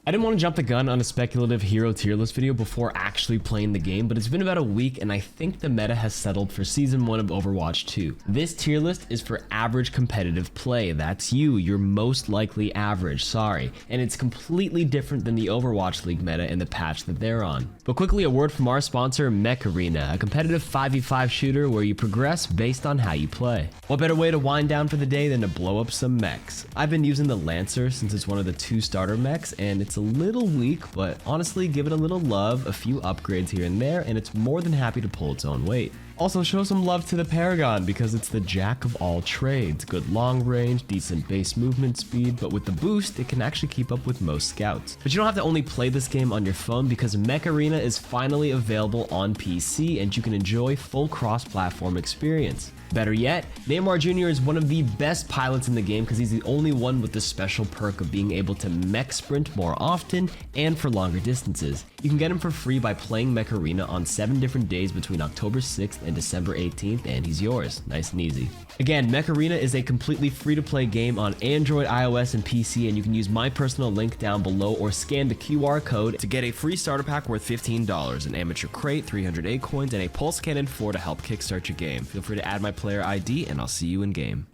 I didn't want to jump the gun on a speculative hero tier list video before actually playing the game, but it's been about a week and I think the meta has settled for Season 1 of Overwatch 2. This tier list is for average competitive play. That's you. You're most likely average, sorry. And it's completely different than the Overwatch League meta and the patch that they're on. But quickly, a word from our sponsor, Mech Arena, a competitive 5v5 shooter where you progress based on how you play. What better way to wind down for the day than to blow up some mechs? I've been using the Lancer since it's one of the 2 starter mechs and it's a little weak, but honestly give it a little love, a few upgrades here and there, and it's more than happy to pull its own weight. Also show some love to the Paragon because it's the jack of all trades. Good long range, decent base movement speed, but with the boost it can actually keep up with most scouts. But you don't have to only play this game on your phone because Mech Arena is finally available on PC and you can enjoy full cross-platform experience. Better yet, Neymar Jr. is one of the best pilots in the game because he's the only one with the special perk of being able to mech sprint more often and for longer distances. You can get him for free by playing Mech Arena on 7 different days between October 6th and December 18th, and he's yours, nice and easy. Again, Mech Arena is a completely free-to-play game on Android, iOS, and PC, and you can use my personal link down below or scan the QR code to get a free starter pack worth $15, an amateur crate, 308 coins, and a pulse cannon 4 to help kickstart your game. Feel free to add my player ID, and I'll see you in game.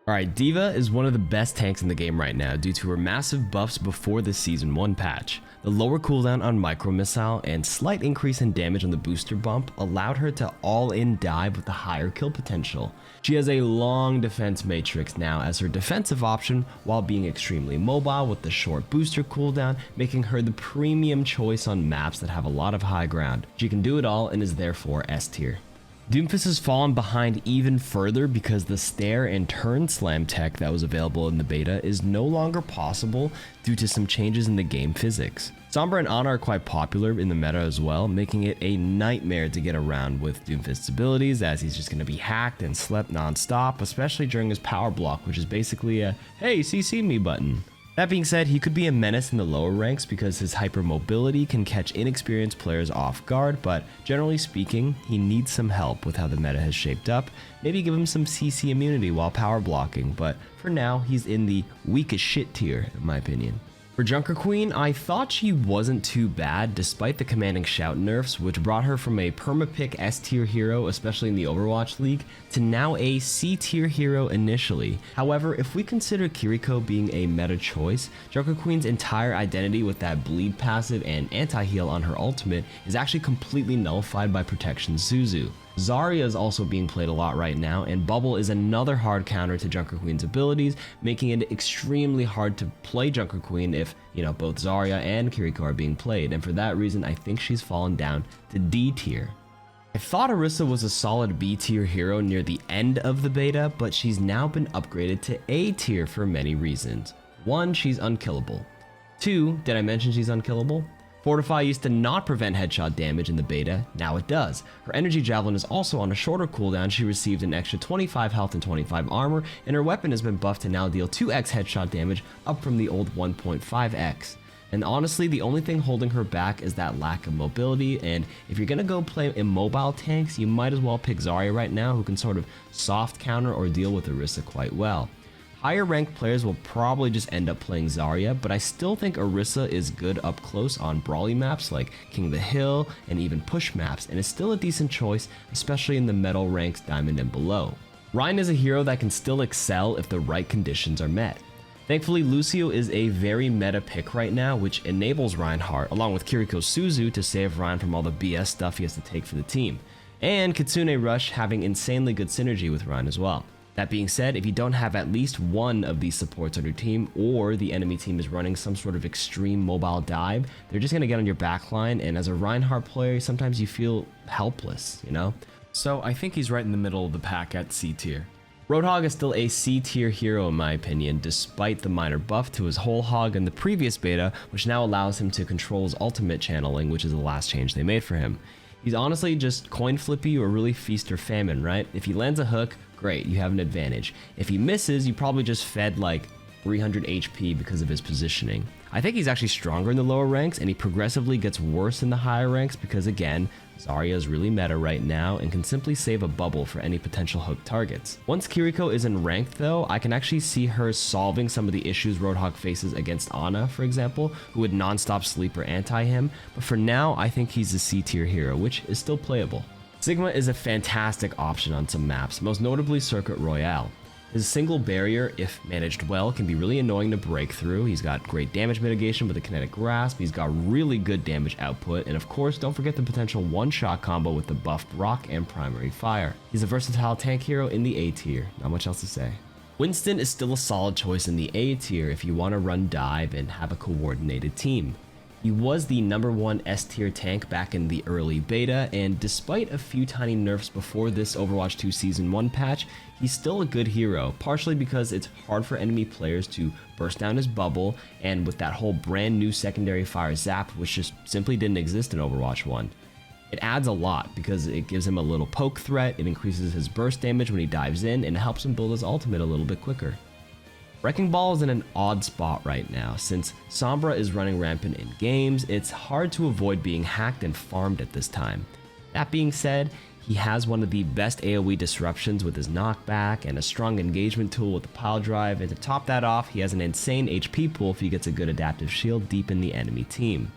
Alright, D.Va is one of the best tanks in the game right now due to her massive buffs before the Season 1 patch. The lower cooldown on Micro Missile and slight increase in damage on the booster bump allowed her to all-in dive with a higher kill potential. She has a long defense matrix now as her defensive option while being extremely mobile with the short booster cooldown, making her the premium choice on maps that have a lot of high ground. She can do it all and is therefore S tier. Doomfist has fallen behind even further because the stare and turn slam tech that was available in the beta is no longer possible due to some changes in the game physics. Sombra and Ana are quite popular in the meta as well, making it a nightmare to get around with Doomfist's abilities as he's just going to be hacked and slept non-stop, especially during his power block, which is basically a "hey, CC me" button. That being said, he could be a menace in the lower ranks because his hypermobility can catch inexperienced players off guard, but generally speaking, he needs some help with how the meta has shaped up. Maybe give him some CC immunity while power blocking, but for now, he's in the weak as shit tier, in my opinion. For Junker Queen, I thought she wasn't too bad despite the commanding shout nerfs, which brought her from a permapick S tier hero, especially in the Overwatch League, to now a C tier hero initially. However, if we consider Kiriko being a meta choice, Junker Queen's entire identity with that bleed passive and anti-heal on her ultimate is actually completely nullified by Protection Zuzu. Zarya is also being played a lot right now, and Bubble is another hard counter to Junker Queen's abilities, making it extremely hard to play Junker Queen if, both Zarya and Kiriko are being played, and for that reason I think she's fallen down to D tier. I thought Orisa was a solid B tier hero near the end of the beta, but she's now been upgraded to A tier for many reasons. 1, she's unkillable. 2, did I mention she's unkillable? Fortify used to not prevent headshot damage in the beta, now it does. Her energy javelin is also on a shorter cooldown, she received an extra 25 health and 25 armor, and her weapon has been buffed to now deal 2x headshot damage up from the old 1.5x. And honestly, the only thing holding her back is that lack of mobility, and if you're gonna go play immobile tanks, you might as well pick Zarya right now, who can sort of soft counter or deal with Orisa quite well. Higher ranked players will probably just end up playing Zarya, but I still think Orisa is good up close on brawly maps like King of the Hill and even push maps, and is still a decent choice, especially in the metal ranks Diamond and below. Rein is a hero that can still excel if the right conditions are met. Thankfully, Lucio is a very meta pick right now, which enables Reinhardt, along with Kiriko Suzu, to save Rein from all the BS stuff he has to take for the team. And Kitsune Rush having insanely good synergy with Rein as well. That being said, if you don't have at least one of these supports on your team, or the enemy team is running some sort of extreme mobile dive, they're just going to get on your backline, and as a Reinhardt player, sometimes you feel helpless, So I think he's right in the middle of the pack at C tier. Roadhog is still a C tier hero in my opinion, despite the minor buff to his whole hog in the previous beta, which now allows him to control his ultimate channeling, which is the last change they made for him. He's honestly just coin flippy or really feast or famine, right? If he lands a hook, great, you have an advantage. If he misses, you probably just fed like 300 HP because of his positioning. I think he's actually stronger in the lower ranks, and he progressively gets worse in the higher ranks because, again, Zarya is really meta right now and can simply save a bubble for any potential hook targets. Once Kiriko is in ranked though, I can actually see her solving some of the issues Roadhog faces against Ana, for example, who would non-stop sleep or anti him, but for now I think he's a C tier hero, which is still playable. Sigma is a fantastic option on some maps, most notably Circuit Royale. His single barrier, if managed well, can be really annoying to break through. He's got great damage mitigation with a kinetic grasp, he's got really good damage output, and of course don't forget the potential one-shot combo with the buffed rock and primary fire. He's a versatile tank hero in the A tier, not much else to say. Winston is still a solid choice in the A tier if you want to run dive and have a coordinated team. He was the #1 S tier tank back in the early beta, and despite a few tiny nerfs before this Overwatch 2 Season 1 patch, he's still a good hero, partially because it's hard for enemy players to burst down his bubble, and with that whole brand new secondary fire zap, which just simply didn't exist in Overwatch 1. It adds a lot because it gives him a little poke threat, it increases his burst damage when he dives in, and it helps him build his ultimate a little bit quicker. Wrecking Ball is in an odd spot right now. Since Sombra is running rampant in games, it's hard to avoid being hacked and farmed at this time. That being said, he has one of the best AoE disruptions with his knockback and a strong engagement tool with the pile drive, and to top that off, he has an insane HP pool if he gets a good adaptive shield deep in the enemy team.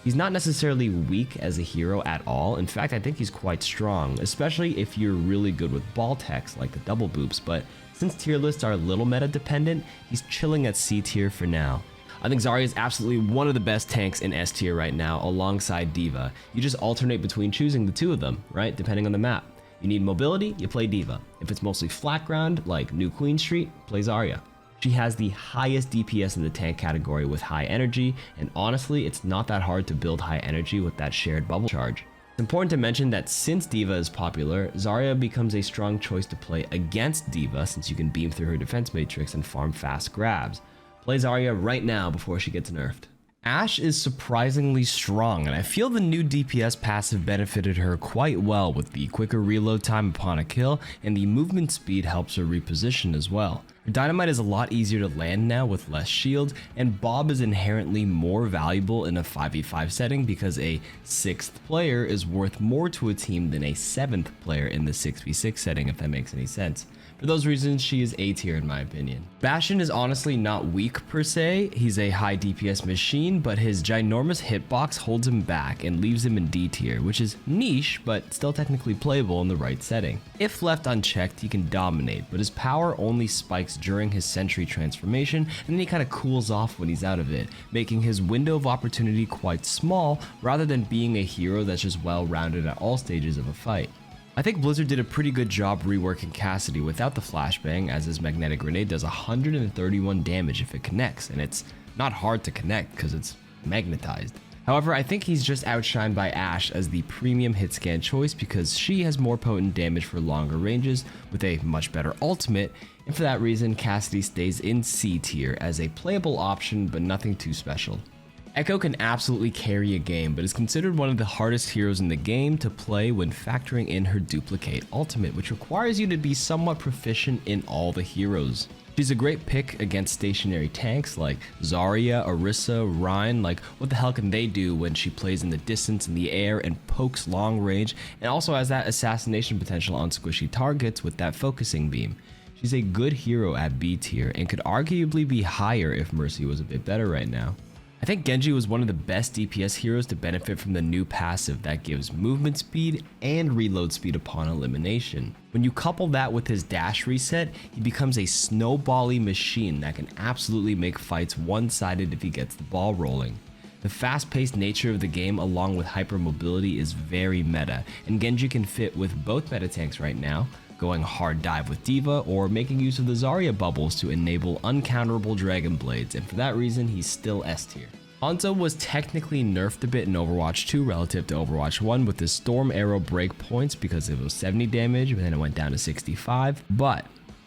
He's not necessarily weak as a hero at all. In fact, I think he's quite strong, especially if you're really good with ball techs like the double boops, but since tier lists are a little meta dependent, he's chilling at C tier for now. I think Zarya is absolutely one of the best tanks in S tier right now alongside D.Va. You just alternate between choosing the two of them, right? Depending on the map. You need mobility, you play D.Va. If it's mostly flat ground, like New Queen Street, play Zarya. She has the highest DPS in the tank category with high energy, and honestly, it's not that hard to build high energy with that shared bubble charge. It's important to mention that since D.Va is popular, Zarya becomes a strong choice to play against D.Va since you can beam through her defense matrix and farm fast grabs. Play Zarya right now before she gets nerfed. Ashe is surprisingly strong, and I feel the new DPS passive benefited her quite well with the quicker reload time upon a kill, and the movement speed helps her reposition as well. Her dynamite is a lot easier to land now with less shield, and Bob is inherently more valuable in a 5v5 setting because a 6th player is worth more to a team than a 7th player in the 6v6 setting, if that makes any sense. For those reasons, she is A tier in my opinion. Bastion is honestly not weak per se. He's a high DPS machine, but his ginormous hitbox holds him back and leaves him in D tier, which is niche, but still technically playable in the right setting. If left unchecked, he can dominate, but his power only spikes during his sentry transformation, and then he kind of cools off when he's out of it, making his window of opportunity quite small, rather than being a hero that's just well-rounded at all stages of a fight. I think Blizzard did a pretty good job reworking Cassidy without the flashbang, as his magnetic grenade does 131 damage if it connects, and it's not hard to connect because it's magnetized. However, I think he's just outshined by Ashe as the premium hit scan choice because she has more potent damage for longer ranges with a much better ultimate, and for that reason Cassidy stays in C tier as a playable option but nothing too special. Echo can absolutely carry a game, but is considered one of the hardest heroes in the game to play when factoring in her duplicate ultimate, which requires you to be somewhat proficient in all the heroes. She's a great pick against stationary tanks like Zarya, Orisa, Reinhardt. Like, what the hell can they do when she plays in the distance, in the air, and pokes long range, and also has that assassination potential on squishy targets with that focusing beam. She's a good hero at B tier and could arguably be higher if Mercy was a bit better right now. I think Genji was one of the best DPS heroes to benefit from the new passive that gives movement speed and reload speed upon elimination. When you couple that with his dash reset, he becomes a snowbally machine that can absolutely make fights one-sided if he gets the ball rolling. The fast-paced nature of the game along with hypermobility is very meta, and Genji can fit with both meta tanks right now, going hard dive with D.Va or making use of the Zarya bubbles to enable uncounterable Dragon Blades, and for that reason he's still S tier. Hanzo was technically nerfed a bit in Overwatch 2 relative to Overwatch 1 with his Storm Arrow breakpoints because it was 70 damage but then it went down to 65, but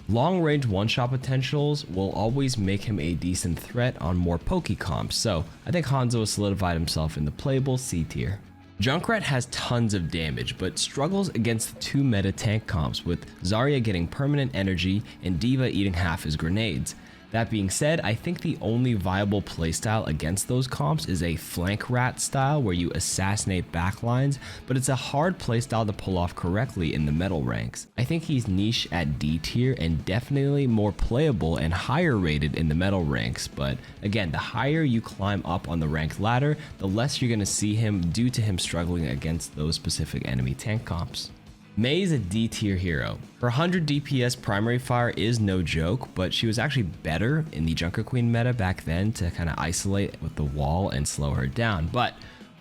long range one-shot potentials will always make him a decent threat on more pokey comps, so I think Hanzo has solidified himself in the playable C tier. Junkrat has tons of damage, but struggles against the two meta tank comps with Zarya getting permanent energy and D.Va eating half his grenades. That being said, I think the only viable playstyle against those comps is a flank rat style where you assassinate backlines, but it's a hard playstyle to pull off correctly in the metal ranks. I think he's niche at D tier and definitely more playable and higher rated in the metal ranks, but again, the higher you climb up on the ranked ladder, the less you're going to see him due to him struggling against those specific enemy tank comps. Mei is a D tier hero. Her 100 DPS primary fire is no joke, but she was actually better in the Junker Queen meta back then to kind of isolate with the wall and slow her down. But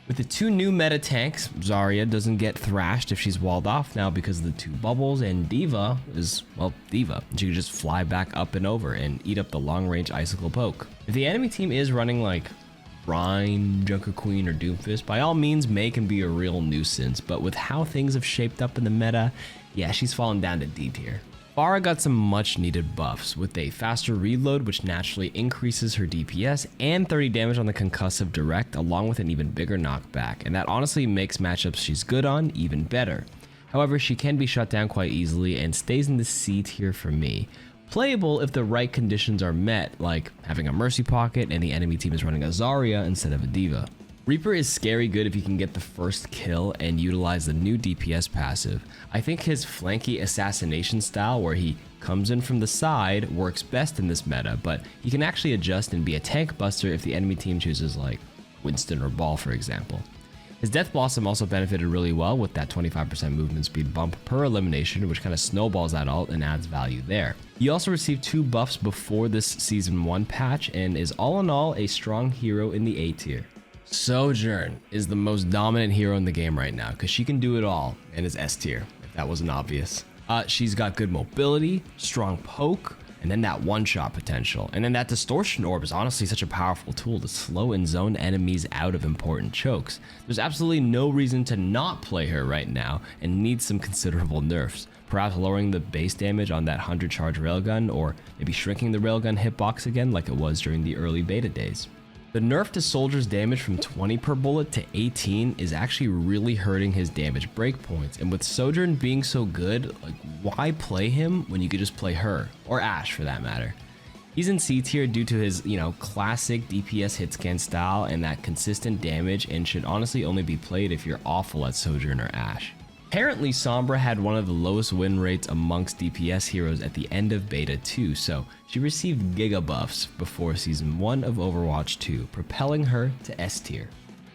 with the 2 new meta tanks, Zarya doesn't get thrashed if she's walled off now because of the 2 bubbles, and D.Va is, well, D.Va. She can just fly back up and over and eat up the long range icicle poke. If the enemy team is running like Reinhardt, Junker Queen, or Doomfist, by all means, Mei can be a real nuisance, but with how things have shaped up in the meta, yeah, she's fallen down to D tier. Pharah got some much needed buffs with a faster reload, which naturally increases her DPS, and 30 damage on the concussive direct, along with an even bigger knockback, and that honestly makes matchups she's good on even better. However, she can be shut down quite easily and stays in the C tier for me. Playable if the right conditions are met, like having a mercy pocket and the enemy team is running a Zarya instead of a D.Va. Reaper is scary good if you can get the first kill and utilize the new DPS passive. I think his flanky assassination style where he comes in from the side works best in this meta, but he can actually adjust and be a tank buster if the enemy team chooses like Winston or Ball, for example. His Death Blossom also benefited really well with that 25% movement speed bump per elimination, which kind of snowballs that ult and adds value there. He also received 2 buffs before this Season 1 patch and is all in all a strong hero in the A tier. Sojourn is the most dominant hero in the game right now because she can do it all and is S tier, if that wasn't obvious. She's got good mobility, strong poke, and then that one-shot potential. And then that distortion orb is honestly such a powerful tool to slow and zone enemies out of important chokes. There's absolutely no reason to not play her right now and needs some considerable nerfs. Perhaps lowering the base damage on that 100 charge railgun, or maybe shrinking the railgun hitbox again like it was during the early beta days. The nerf to Soldier's damage from 20 per bullet to 18 is actually really hurting his damage breakpoints, and with Sojourn being so good, like, why play him when you could just play her, or Ashe for that matter. He's in C tier due to his, classic DPS hit scan style and that consistent damage, and should honestly only be played if you're awful at Sojourn or Ashe. Apparently, Sombra had one of the lowest win rates amongst DPS heroes at the end of Beta 2, so she received Giga buffs before Season 1 of Overwatch 2, propelling her to S tier.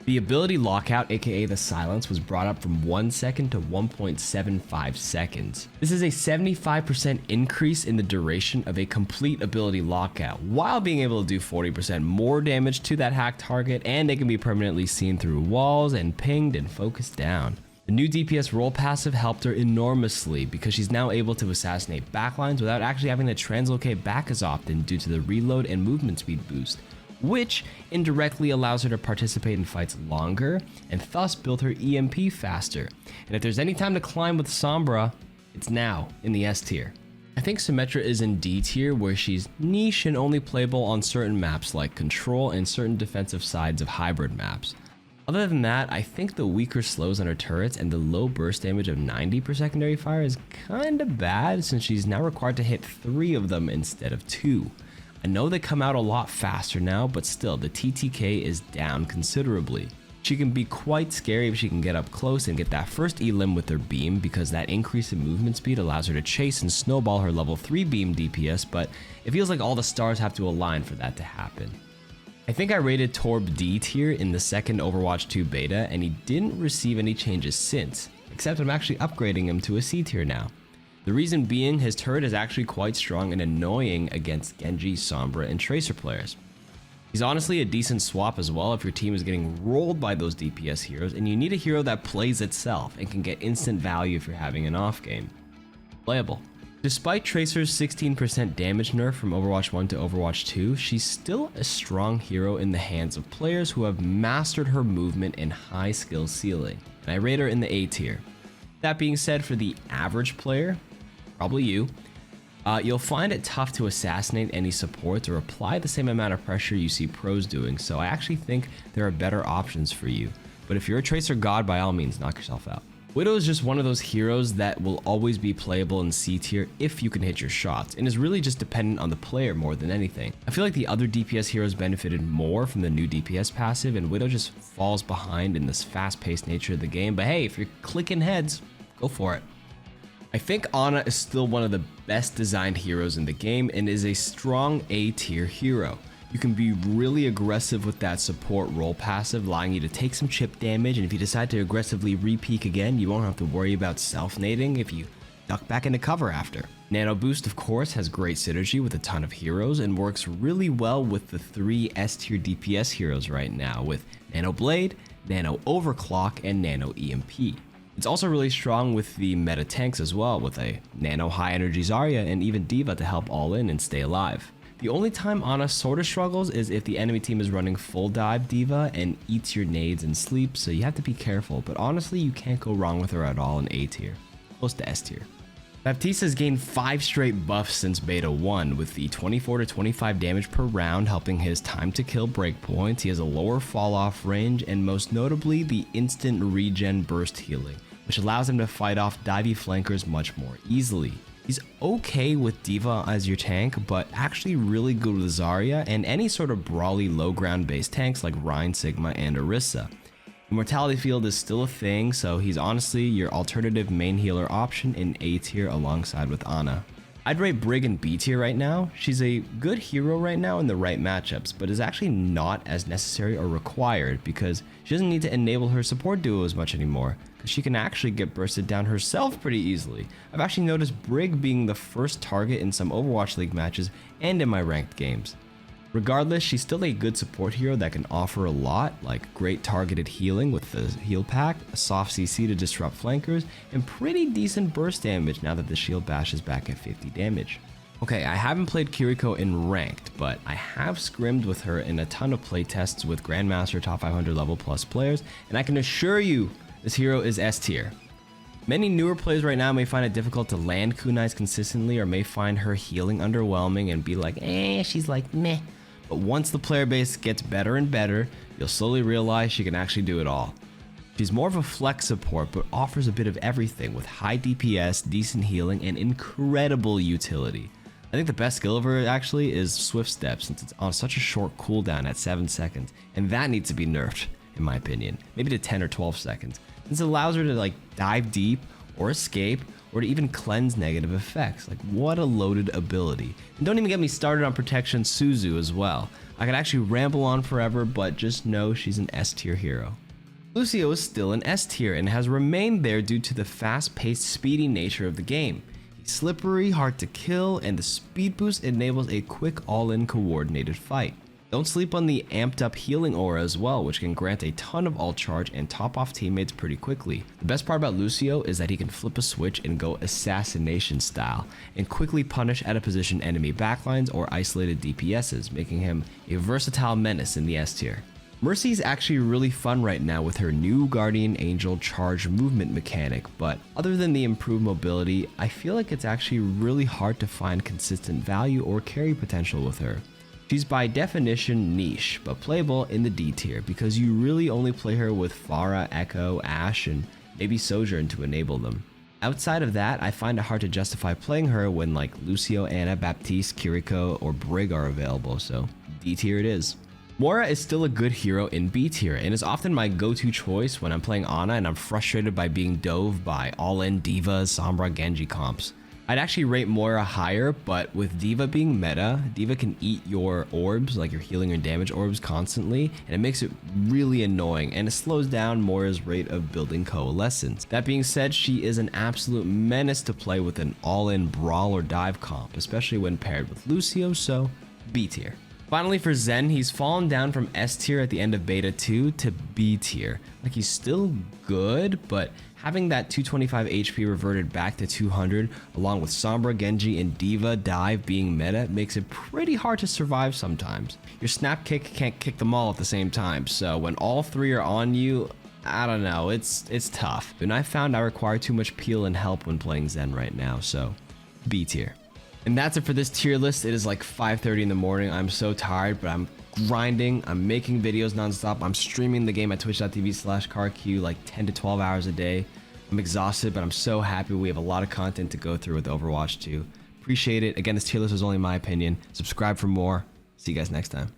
The ability lockout, aka the silence, was brought up from 1 second to 1.75 seconds. This is a 75% increase in the duration of a complete ability lockout, while being able to do 40% more damage to that hacked target, and they can be permanently seen through walls and pinged and focused down. The new DPS role passive helped her enormously because she's now able to assassinate backlines without actually having to translocate back as often due to the reload and movement speed boost, which indirectly allows her to participate in fights longer and thus build her EMP faster. And if there's any time to climb with Sombra, it's now in the S tier. I think Symmetra is in D tier where she's niche and only playable on certain maps like Control and certain defensive sides of hybrid maps. Other than that, I think the weaker slows on her turrets and the low burst damage of 90 per secondary fire is kinda bad since she's now required to hit 3 of them instead of 2. I know they come out a lot faster now, but still the TTK is down considerably. She can be quite scary if she can get up close and get that first elim with her beam because that increase in movement speed allows her to chase and snowball her level 3 beam DPS, but it feels like all the stars have to align for that to happen. I think I rated Torb D tier in the second Overwatch 2 beta, and he didn't receive any changes since, except I'm actually upgrading him to a C tier now. The reason being, his turret is actually quite strong and annoying against Genji, Sombra, and Tracer players. He's honestly a decent swap as well if your team is getting rolled by those DPS heroes and you need a hero that plays itself and can get instant value if you're having an off game. Playable. Despite Tracer's 16% damage nerf from Overwatch 1 to Overwatch 2, she's still a strong hero in the hands of players who have mastered her movement and high skill ceiling, and I rate her in the A tier. That being said, for the average player, probably you'll find it tough to assassinate any supports or apply the same amount of pressure you see pros doing, so I actually think there are better options for you. But if you're a Tracer god, by all means, knock yourself out. Widow is just one of those heroes that will always be playable in C tier if you can hit your shots, and is really just dependent on the player more than anything. I feel like the other DPS heroes benefited more from the new DPS passive, and Widow just falls behind in this fast-paced nature of the game, but hey, if you're clicking heads, go for it. I think Ana is still one of the best designed heroes in the game and is a strong A tier hero. You can be really aggressive with that support role passive, allowing you to take some chip damage, and if you decide to aggressively re-peek again, you won't have to worry about self-nading if you duck back into cover after. Nano Boost, of course, has great synergy with a ton of heroes and works really well with the 3 S tier DPS heroes right now with Nano Blade, Nano Overclock, and Nano EMP. It's also really strong with the meta tanks as well, with a Nano High Energy Zarya and even D.Va to help all in and stay alive. The only time Ana sorta struggles is if the enemy team is running full dive D.Va and eats your nades and sleep, so you have to be careful, but honestly you can't go wrong with her at all in A tier, close to S tier. Baptiste has gained 5 straight buffs since beta 1, with the 24 to 25 damage per round helping his time to kill breakpoints. He has a lower fall off range, and most notably the instant regen burst healing, which allows him to fight off divey flankers much more easily. He's okay with D.Va as your tank, but actually really good with Zarya and any sort of brawly low ground based tanks like Rein, Sigma, and Orisa. Immortality Field is still a thing, so he's honestly your alternative main healer option in A tier alongside with Ana. I'd rate Brig in B tier right now. She's a good hero right now in the right matchups, but is actually not as necessary or required because she doesn't need to enable her support duo as much anymore, because she can actually get bursted down herself pretty easily. I've actually noticed Brig being the first target in some Overwatch League matches and in my ranked games. Regardless, she's still a good support hero that can offer a lot, like great targeted healing with the heal pack, a soft CC to disrupt flankers, and pretty decent burst damage now that the shield bash is back at 50 damage. Okay, I haven't played Kiriko in ranked, but I have scrimmed with her in a ton of playtests with Grandmaster top 500 level plus players, and I can assure you this hero is S tier. Many newer players right now may find it difficult to land kunais consistently or may find her healing underwhelming and be like, she's like meh. But once the player base gets better and better, you'll slowly realize she can actually do it all. She's more of a flex support, but offers a bit of everything with high DPS, decent healing, and incredible utility. I think the best skill of her actually is Swift Step, since it's on such a short cooldown at 7 seconds, and that needs to be nerfed, in my opinion, maybe to 10 or 12 seconds. This allows her to like dive deep or escape or to even cleanse negative effects. Like, what a loaded ability. And don't even get me started on Protection Suzu as well. I could actually ramble on forever, but just know she's an S tier hero. Lucio is still an S tier and has remained there due to the fast-paced, speedy nature of the game. He's slippery, hard to kill, and the speed boost enables a quick all-in coordinated fight. Don't sleep on the amped up healing aura as well, which can grant a ton of ult charge and top off teammates pretty quickly. The best part about Lucio is that he can flip a switch and go assassination style, and quickly punish out of position enemy backlines or isolated DPSs, making him a versatile menace in the S tier. Mercy is actually really fun right now with her new Guardian Angel charge movement mechanic, but other than the improved mobility, I feel like it's actually really hard to find consistent value or carry potential with her. She's by definition niche, but playable in the D tier because you really only play her with Pharah, Echo, Ashe, and maybe Sojourn to enable them. Outside of that, I find it hard to justify playing her when like Lucio, Ana, Baptiste, Kiriko, or Brig are available, so D tier it is. Moira is still a good hero in B tier and is often my go-to choice when I'm playing Ana and I'm frustrated by being dove by all-in D.Va, Sombra, Genji comps. I'd actually rate Moira higher, but with D.Va being meta, D.Va can eat your orbs, like your healing and damage orbs constantly, and it makes it really annoying, and it slows down Moira's rate of building coalescence. That being said, she is an absolute menace to play with an all-in brawl or dive comp, especially when paired with Lucio, so B tier. Finally for Zen, he's fallen down from S tier at the end of beta 2 to B tier. Like, he's still good, but having that 225 HP reverted back to 200 along with Sombra, Genji, and D.Va dive being meta makes it pretty hard to survive sometimes. Your snap kick can't kick them all at the same time, so when all three are on you, I don't know, it's tough. And I found I require too much peel and help when playing Zen right now, so B tier. And that's it for this tier list. It is like 5:30 in the morning. I'm so tired, but I'm grinding. I'm making videos nonstop. I'm streaming the game at twitch.tv/KarQ like 10 to 12 hours a day. I'm exhausted, but I'm so happy we have a lot of content to go through with Overwatch 2. Appreciate it. Again, this tier list is only my opinion. Subscribe for more. See you guys next time.